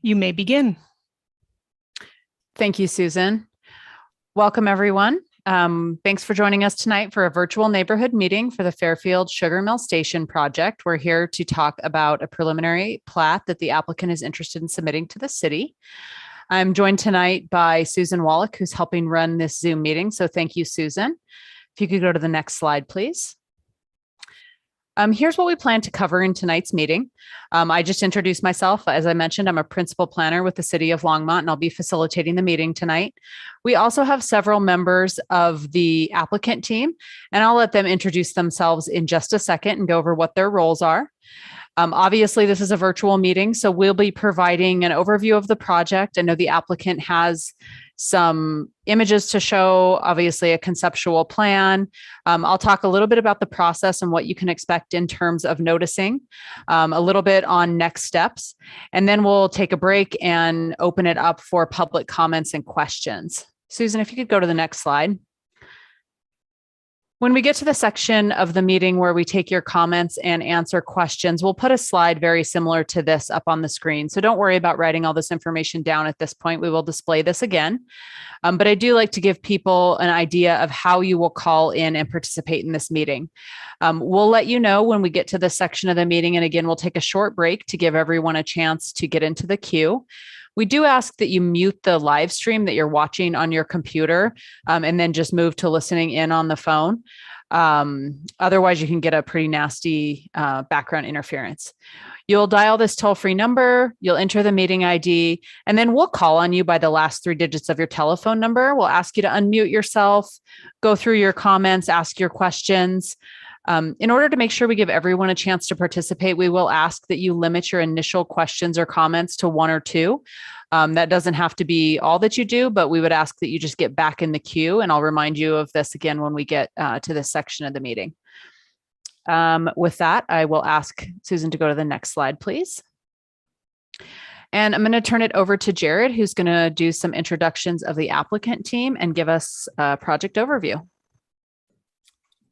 You may begin. Thank you, Susan. Welcome, everyone. Thanks for joining us tonight for a virtual neighborhood meeting for the Fairfield Sugar Mill Station project. We're here to talk about a preliminary plat that the applicant is interested in submitting to the city. I'm joined tonight by Susan Wallach, who's helping run this Zoom meeting. So thank you, Susan. If you could go to the next slide, please. Here's what we plan to cover in tonight's meeting. I just introduced myself. As I mentioned, I'm a principal planner with the city of Longmont, and I'll be facilitating the meeting tonight. We also have several members of the applicant team, and I'll let them introduce themselves in just a second and go over what their roles are. Obviously, this is a virtual meeting, so we'll be providing an overview of the project. I know the applicant has some images to show, obviously a conceptual plan. I'll talk a little bit about the process and what you can expect in terms of noticing, a little bit on next steps, and then we'll take a break and open it up for public comments and questions. Susan, if you could go to the next slide. When we get to the section of the meeting where we take your comments and answer questions, we'll put a slide very similar to this up on the screen. So don't worry about writing all this information down at this point. We will display this again. But I do like to give people an idea of how you will call in and participate in this meeting. We'll let you know when we get to this section of the meeting. And again, we'll take a short break to give everyone a chance to get into the queue. We do ask that you mute the live stream that you're watching on your computer and then just move to listening in on the phone. Otherwise, you can get a pretty nasty background interference. You'll dial this toll-free number, you'll enter the meeting ID, and then we'll call on you by the last 3 digits of your telephone number. We'll ask you to unmute yourself, go through your comments, ask your questions. In order to make sure we give everyone a chance to participate, we will ask that you limit your initial questions or comments to 1 or 2. That doesn't have to be all that you do, but we would ask that you just get back in the queue, and I'll remind you of this again when we get to this section of the meeting. With that, I will ask Susan to go to the next slide, please. And I'm going to turn it over to Jared, who's going to do some introductions of the applicant team and give us a project overview.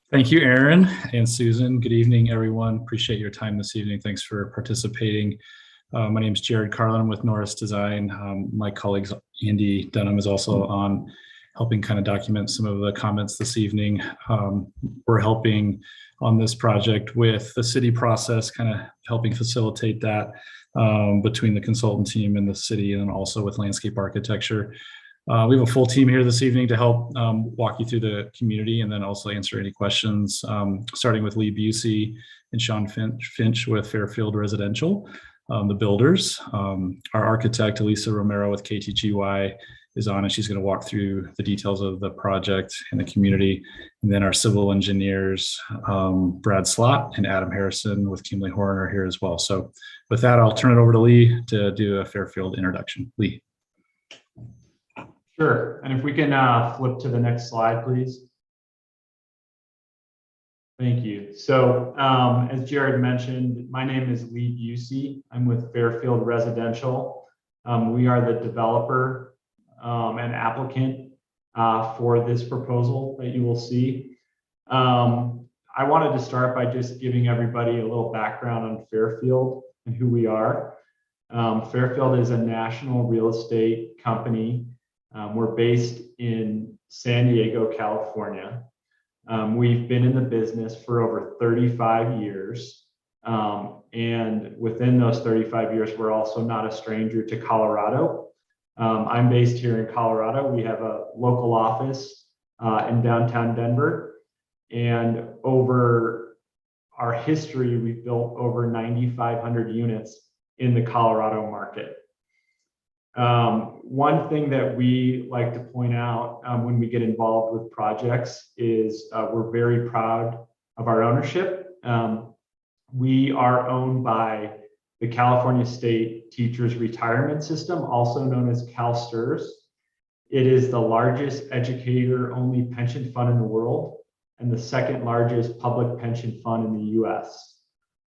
Thank you, Erin and Susan. Good evening, everyone. Appreciate your time this evening. Thanks for participating. My name is Jared Carlin. I'm with Norris Design. My colleagues, Andy Dunham, is also on helping kind of document some of the comments this evening. We're helping on this project with the city process, kind of helping facilitate that between the consultant team and the city, and also with landscape architecture. We have a full team here this evening to help walk you through the community and then also answer any questions, starting with Lee Busey and Sean Finch with Fairfield Residential, the builders. Our architect, Elisa Romero with KTGY, is on, and she's going to walk through the details of the project and the community. And then our civil engineers, Brad Slott and Adam Harrison with Kimley Horn are here as well. So with that, I'll turn it over to Lee to do a Fairfield introduction. Lee. Sure, and if we can flip to the next slide, please. Thank you. So as Jared mentioned, my name is Lee Busey. I'm with Fairfield Residential. We are the developer and applicant for this proposal that you will see. I wanted to start by just giving everybody a little background on Fairfield and who we are. Fairfield is a national real estate company. We're based in San Diego, California. We've been in the business for over 35 years. And within those 35 years, we're also not a stranger to Colorado. I'm based here in Colorado. We have a local office in downtown Denver. And over our history, we've built over 9,500 units in the Colorado market. One thing that we like to point out when we get involved with projects is we're very proud of our ownership. We are owned by the California State Teachers Retirement System, also known as CalSTRS. It is the largest educator-only pension fund in the world and the second largest public pension fund in the US.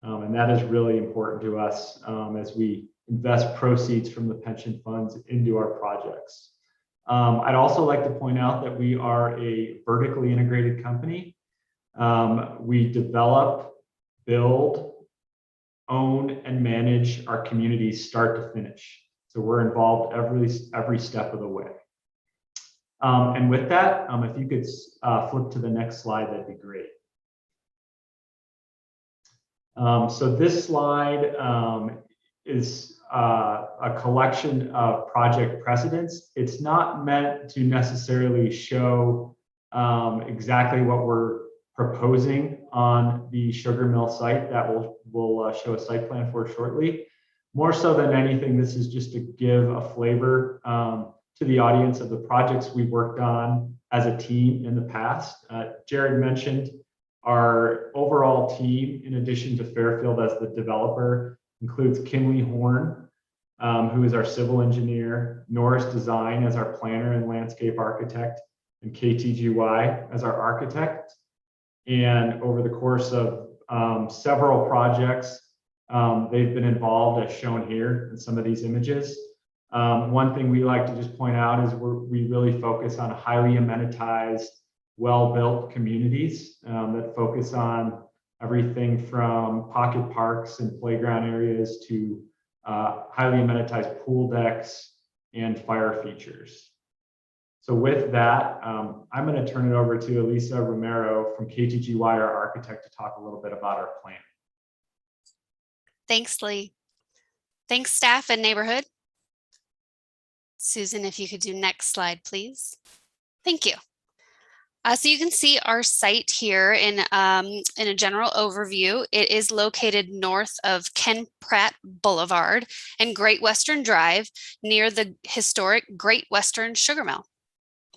And that is really important to us as we invest proceeds from the pension funds into our projects. I'd also like to point out that we are a vertically integrated company. We develop, build, own, and manage our communities start to finish. So we're involved every step of the way. And with that, if you could flip to the next slide, that'd be great. So this slide is a collection of project precedents. It's not meant to necessarily show exactly what we're proposing on the sugar mill site that we'll show a site plan for shortly. More so than anything, this is just to give a flavor to the audience of the projects we worked on as a team in the past. Jared mentioned our overall team, in addition to Fairfield as the developer, includes Kinley Horn, who is our civil engineer, Norris Design as our planner and landscape architect, and KTGY as our architect. And over the course of several projects, they've been involved, as shown here in some of these images. One thing we like to just point out is we really focus on highly amenitized, well-built communities that focus on everything from pocket parks and playground areas to highly amenitized pool decks and fire features. So with that, I'm going to turn it over to Elisa Romero from KTGY, our architect, to talk a little bit about our plan. Thanks, Lee. Thanks, staff and neighborhood. Susan, if you could do next slide, please. Thank you. So you can see our site here in a general overview. It is located north of Ken Pratt Boulevard and Great Western Drive near the historic Great Western Sugar Mill,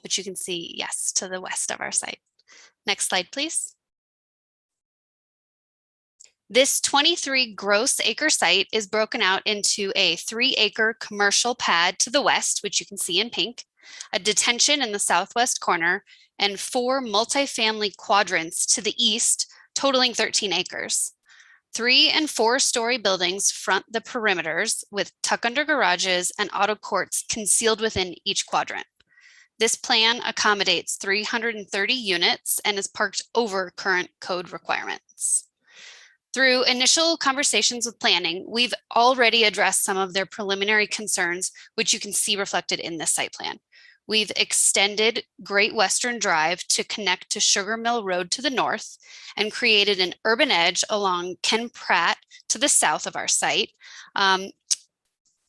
which you can see, yes, to the west of our site. Next slide, please. This 23 gross acre site is broken out into a 3-acre commercial pad to the west, which you can see in pink, a detention in the southwest corner, and 4 multifamily quadrants to the east, totaling 13 acres. 3- and 4-story buildings front the perimeters with tuck-under garages and auto courts concealed within each quadrant. This plan accommodates 330 units and is parked over current code requirements. Through initial conversations with planning, we've already addressed some of their preliminary concerns, which you can see reflected in this site plan. We've extended Great Western Drive to connect to Sugar Mill Road to the north and created an urban edge along Ken Pratt to the south of our site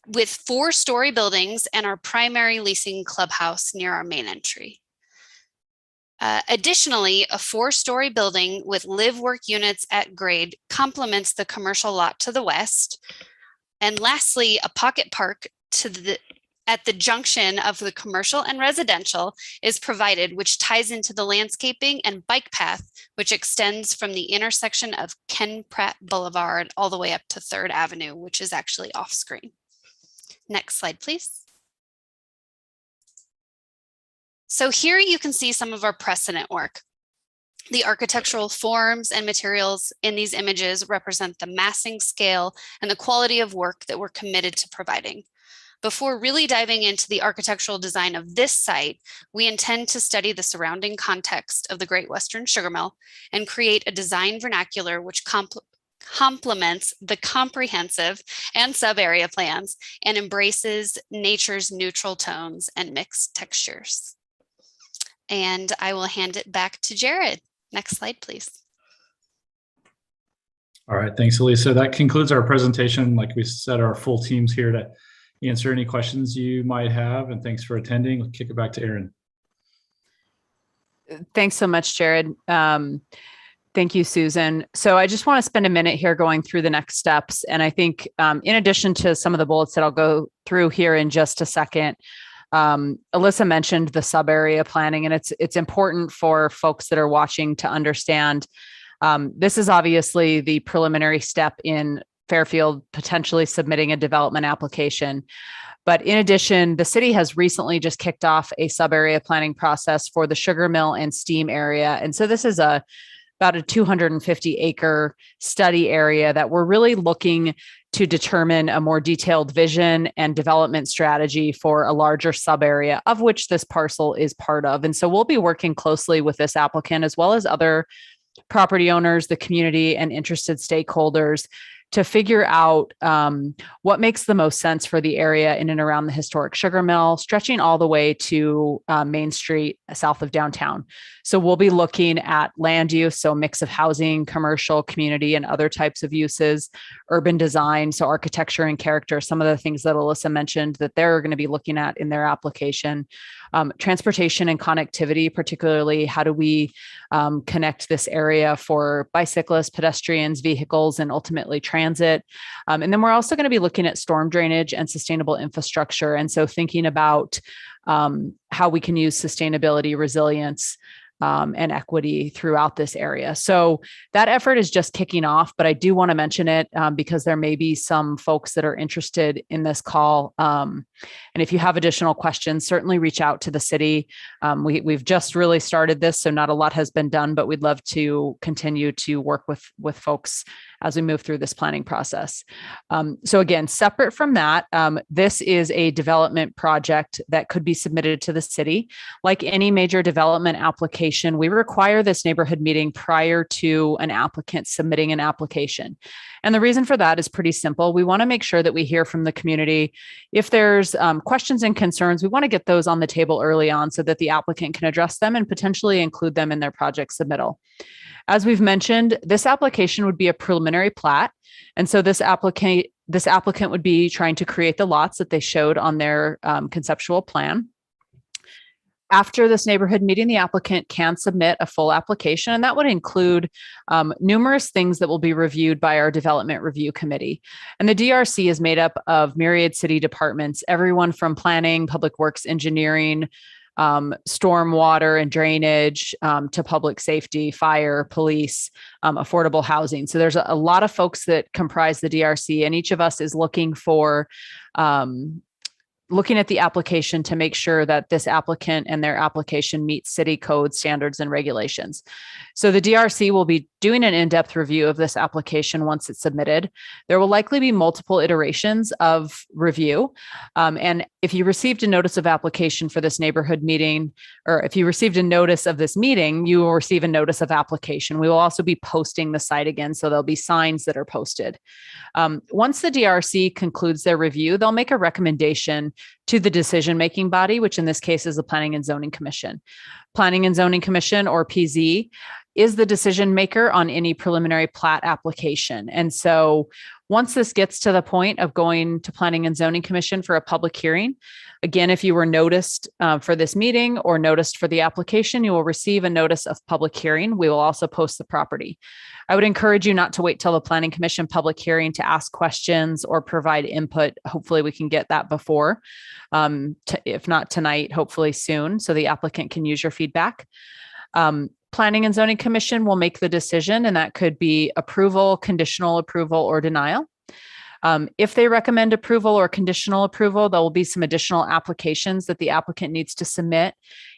with 4-story buildings and our primary leasing clubhouse near our main entry. Additionally, a 4-story building with live-work units at grade complements the commercial lot to the west. And lastly, a pocket park at the junction of the commercial and residential is provided, which ties into the landscaping and bike path, which extends from the intersection of Ken Pratt Boulevard all the way up to 3rd Avenue, which is actually off screen. Next slide, please. So here you can see some of our precedent work. The architectural forms and materials in these images represent the massing scale and the quality of work that we're committed to providing. Before really diving into the architectural design of this site, we intend to study the surrounding context of the Great Western Sugar Mill and create a design vernacular which complements the comprehensive and sub-area plans and embraces nature's neutral tones and mixed textures. And I will hand it back to Jared. Next slide, please. All right, thanks, Elisa. That concludes our presentation. Like we said, our full team's here to answer any questions you might have, and thanks for attending. We'll kick it back to Erin. Thanks so much, Jared. Thank you, Susan. So I just want to spend a minute here going through the next steps. And I think in addition to some of the bullets that I'll go through here in just a second, Alyssa mentioned the sub-area planning, and it's important for folks that are watching to understand this is obviously the preliminary step in Fairfield potentially submitting a development application. But in addition, the city has recently just kicked off a sub-area planning process for the sugar mill and steam area. And so this is about a 250-acre study area that we're really looking to determine a more detailed vision and development strategy for a larger sub-area, of which this parcel is part of. And so we'll be working closely with this applicant as well as other property owners, the community, and interested stakeholders to figure out what makes the most sense for the area in and around the historic sugar mill, stretching all the way to Main Street south of downtown. So we'll be looking at land use, so a mix of housing, commercial, community, and other types of uses, urban design, so architecture and character, some of the things that Alyssa mentioned that they're going to be looking at in their application. Transportation and connectivity, particularly how do we connect this area for bicyclists, pedestrians, vehicles, and ultimately transit. And then we're also going to be looking at storm drainage and sustainable infrastructure. And so thinking about how we can use sustainability, resilience, and equity throughout this area. So that effort is just kicking off, but I do want to mention it because there may be some folks that are interested in this call. And if you have additional questions, certainly reach out to the city. We've just really started this, so not a lot has been done, but we'd love to continue to work with folks as we move through this planning process. So again, separate from that, this is a development project that could be submitted to the city. Like any major development application, we require this neighborhood meeting prior to an applicant submitting an application. And the reason for that is pretty simple. We want to make sure that we hear from the community. If there's questions and concerns, we want to get those on the table early on so that the applicant can address them and potentially include them in their project submittal. As we've mentioned, this application would be a preliminary plat. And so this applicant would be trying to create the lots that they showed on their conceptual plan. After this neighborhood meeting, the applicant can submit a full application, and that would include numerous things that will be reviewed by our development review committee. And the DRC is made up of myriad city departments, everyone from planning, public works, engineering, stormwater and drainage, to public safety, fire, police, affordable housing. So there's a lot of folks that comprise the DRC, and each of us is looking at the application to make sure that this applicant and their application meets city code standards and regulations. So the DRC will be doing an in-depth review of this application once it's submitted. There will likely be multiple iterations of review. And if you received a notice of application for this neighborhood meeting, or if you received a notice of this meeting, you will receive a notice of application. We will also be posting the site again, so there'll be signs that are posted. Once the DRC concludes their review, they'll make a recommendation to the decision-making body, which in this case is the Planning and Zoning Commission. Planning and Zoning Commission, or PZ, is the decision maker on any preliminary plat application. And so once this gets to the point of going to Planning and Zoning Commission for a public hearing, again, if you were noticed for this meeting or noticed for the application, you will receive a notice of public hearing. We will also post the property. I would encourage you not to wait till the Planning Commission public hearing to ask questions or provide input. Hopefully we can get that before, if not tonight, hopefully soon, so the applicant can use your feedback. Planning and Zoning Commission will make the decision, and that could be approval, conditional approval, or denial. If they recommend approval or conditional approval, there will be some additional applications that the applicant needs to submit,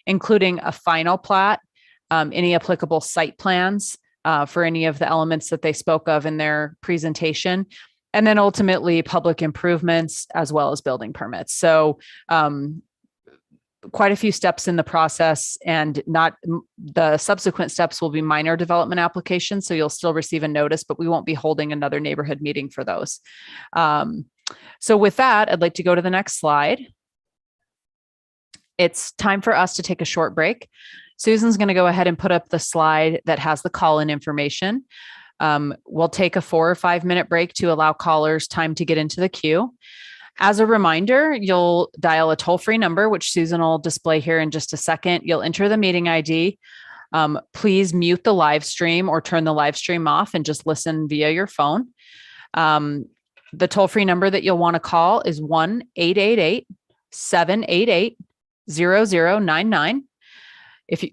including a final plat, any applicable site plans for any of the elements that they spoke of in their presentation, and then ultimately public improvements as well as building permits. So quite a few steps in the process, and not the subsequent steps will be minor development applications. So you'll still receive a notice, but we won't be holding another neighborhood meeting for those. So with that, I'd like to go to the next slide. It's time for us to take a short break. Susan's going to go ahead and put up the slide that has the call-in information. We'll take a 4 or 5 minute break to allow callers time to get into the queue. As a reminder, you'll dial a toll-free number, which Susan will display here in just a second. You'll enter the meeting ID. Please mute the live stream or turn the live stream off and just listen via your phone. The toll-free number that you'll want to call is 1-888-788-0099.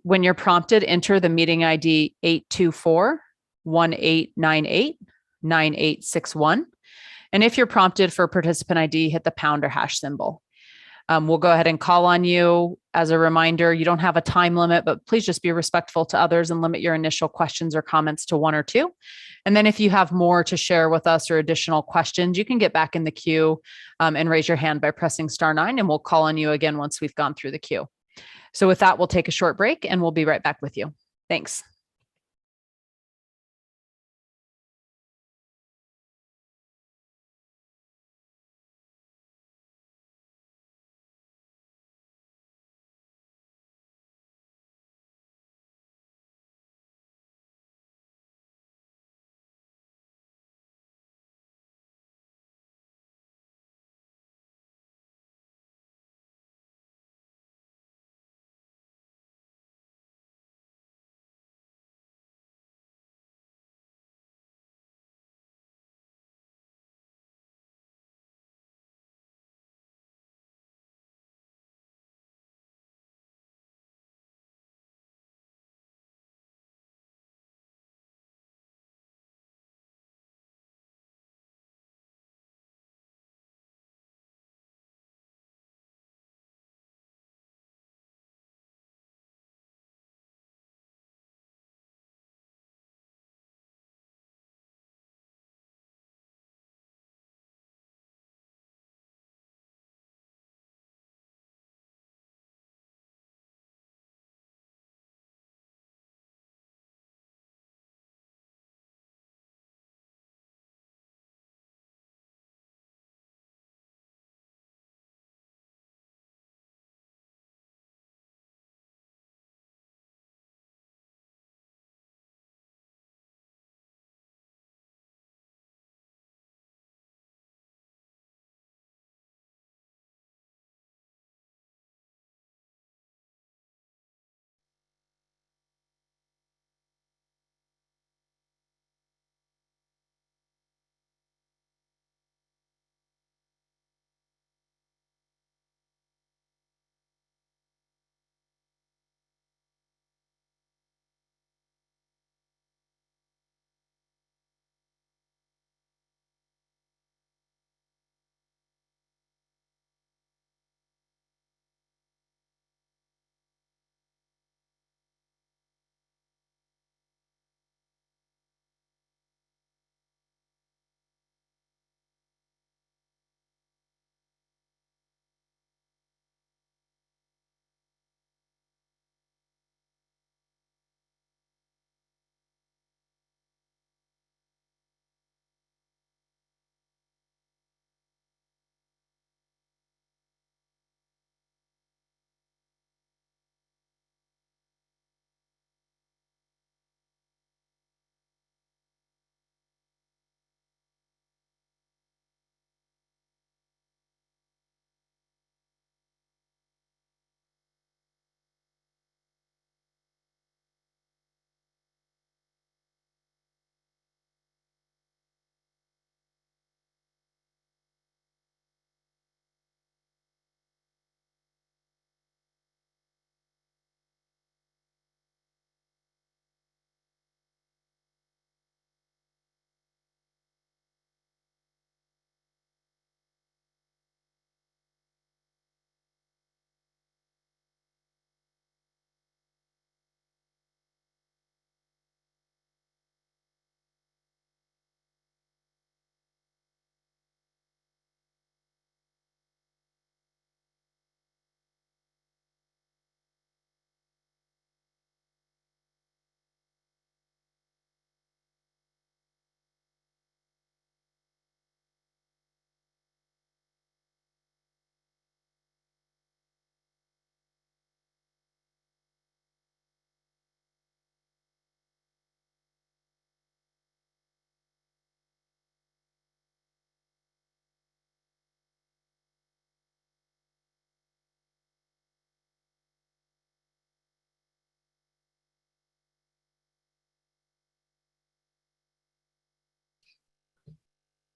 When you're prompted, enter the meeting ID 824-1898-9861. And if you're prompted for participant ID, hit the pound or hash symbol. We'll go ahead and call on you. As a reminder, you don't have a time limit, but please just be respectful to others and limit your initial questions or comments to 1 or 2. And then if you have more to share with us or additional questions, you can get back in the queue and raise your hand by pressing *9, and we'll call on you again once we've gone through the queue. So with that, we'll take a short break and we'll be right back with you. Thanks.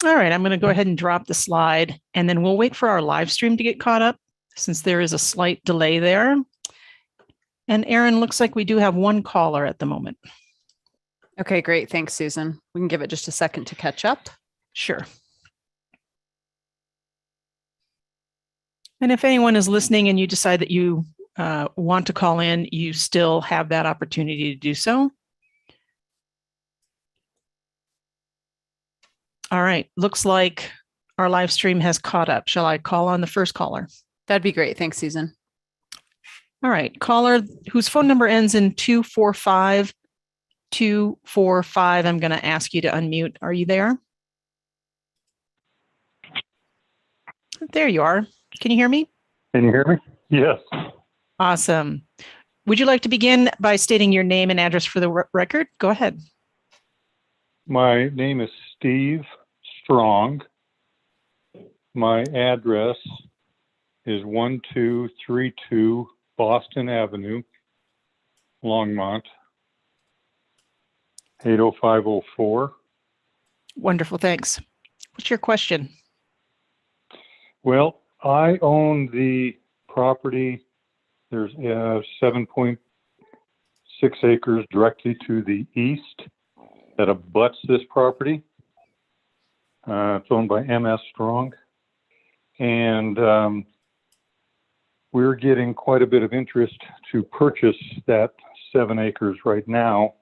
All right, I'm going to go ahead and drop the slide, and then we'll wait for our live stream to get caught up since there is a slight delay there. And Aaron, looks like we do have one caller at the moment. Okay, great. Thanks, Susan. We can give it just a second to catch up. Sure. And if anyone is listening and you decide that you want to call in, you still have that opportunity to do so. All right, looks like our live stream has caught up. Shall I call on the first caller? That'd be great. Thanks, Susan. All right, caller whose phone number ends in 245. I'm going to ask you to unmute. Are you there? There you are. Can you hear me? Can you hear me? Yes. Awesome. Would you like to begin by stating your name and address for the record? Go ahead. My name is Steve Strong. My address is 1232 Boston Avenue, Longmont, 80504. Wonderful. Thanks. What's your question? Well, I own the property. There's 7.6 acres directly to the east that abuts this property. It's owned by MS Strong. And we're getting quite a bit of interest to purchase that 7 acres right now.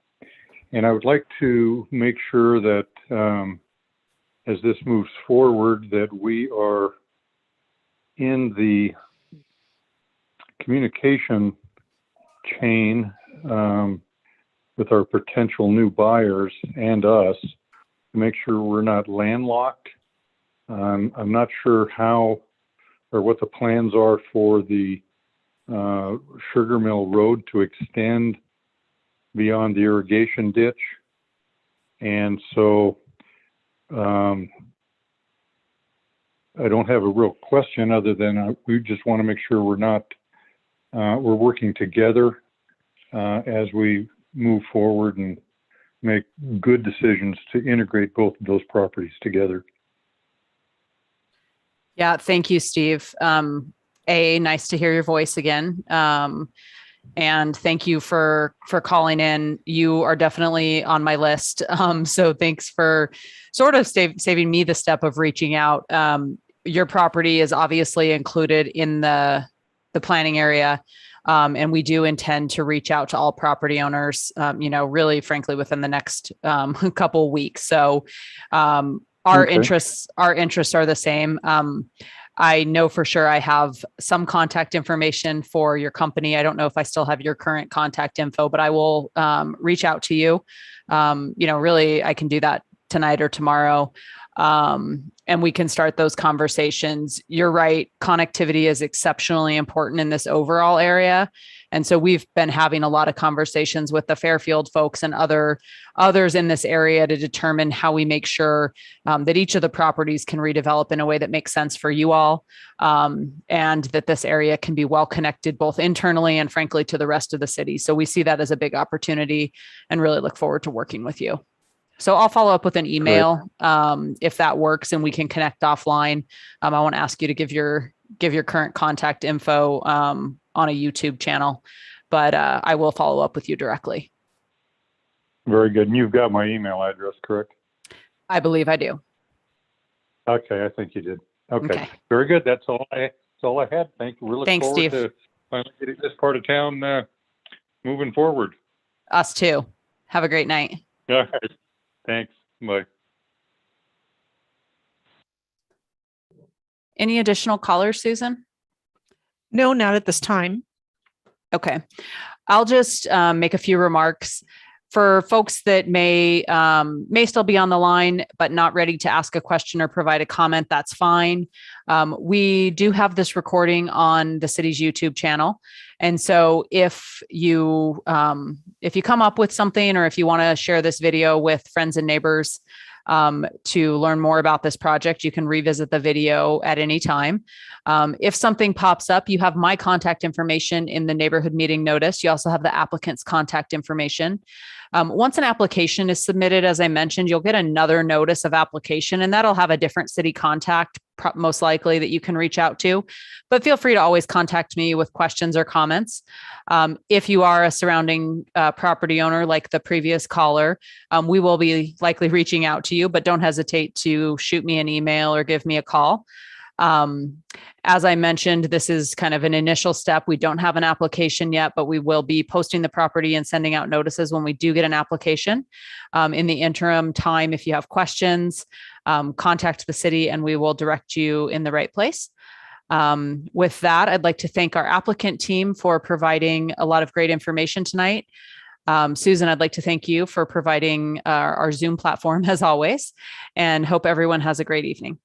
And I would like to make sure that as this moves forward, that we are in the communication chain with our potential new buyers and us to make sure we're not landlocked. I'm not sure how or what the plans are for the Sugar Mill Road to extend beyond the irrigation ditch. And so I don't have a real question other than we just want to make sure we're working together as we move forward and make good decisions to integrate both of those properties together. Yeah, thank you, Steve. Nice to hear your voice again. And thank you for calling in. You are definitely on my list. So thanks for sort of saving me the step of reaching out. Your property is obviously included in the planning area. And we do intend to reach out to all property owners, really, frankly, within the next couple of weeks. So our interests are the same. I know for sure I have some contact information for your company. I don't know if I still have your current contact info, but I will reach out to you. Really, I can do that tonight or tomorrow. And we can start those conversations. You're right. Connectivity is exceptionally important in this overall area. And so we've been having a lot of conversations with the Fairfield folks and others in this area to determine how we make sure that each of the properties can redevelop in a way that makes sense for you all, and that this area can be well connected both internally and frankly to the rest of the city. So we see that as a big opportunity and really look forward to working with you. So I'll follow up with an email if that works and we can connect offline. I won't ask you to give your current contact info on a YouTube channel, but I will follow up with you directly. Very good. And you've got my email address, correct? I believe I do. Okay, I think you did. Okay. Very good. That's all I had. Thank you. We look Thanks, forward Steve. to finally getting this part of town moving forward. Us too. Have a great night. All right. Thanks. Bye. Any additional callers, Susan? No, not at this time. Okay. I'll just make a few remarks for folks that may still be on the line, but not ready to ask a question or provide a comment. That's fine. We do have this recording on the city's YouTube channel. And so if you come up with something, or if you want to share this video with friends and neighbors, to learn more about this project. You can revisit the video at any time. If something pops up, you have my contact information in the neighborhood meeting notice. You also have the applicant's contact information. Once an application is submitted, as I mentioned, you'll get another notice of application, and that'll have a different city contact, most likely, that you can reach out to. But feel free to always contact me with questions or comments. If you are a surrounding property owner like the previous caller, we will be likely reaching out to you, but don't hesitate to shoot me an email or give me a call. As I mentioned, this is kind of an initial step. We don't have an application yet, but we will be posting the property and sending out notices when we do get an application. In the interim time, if you have questions, contact the city and we will direct you in the right place. With that, I'd like to thank our applicant team for providing a lot of great information tonight. Susan, I'd like to thank you for providing our Zoom platform as always, and hope everyone has a great evening.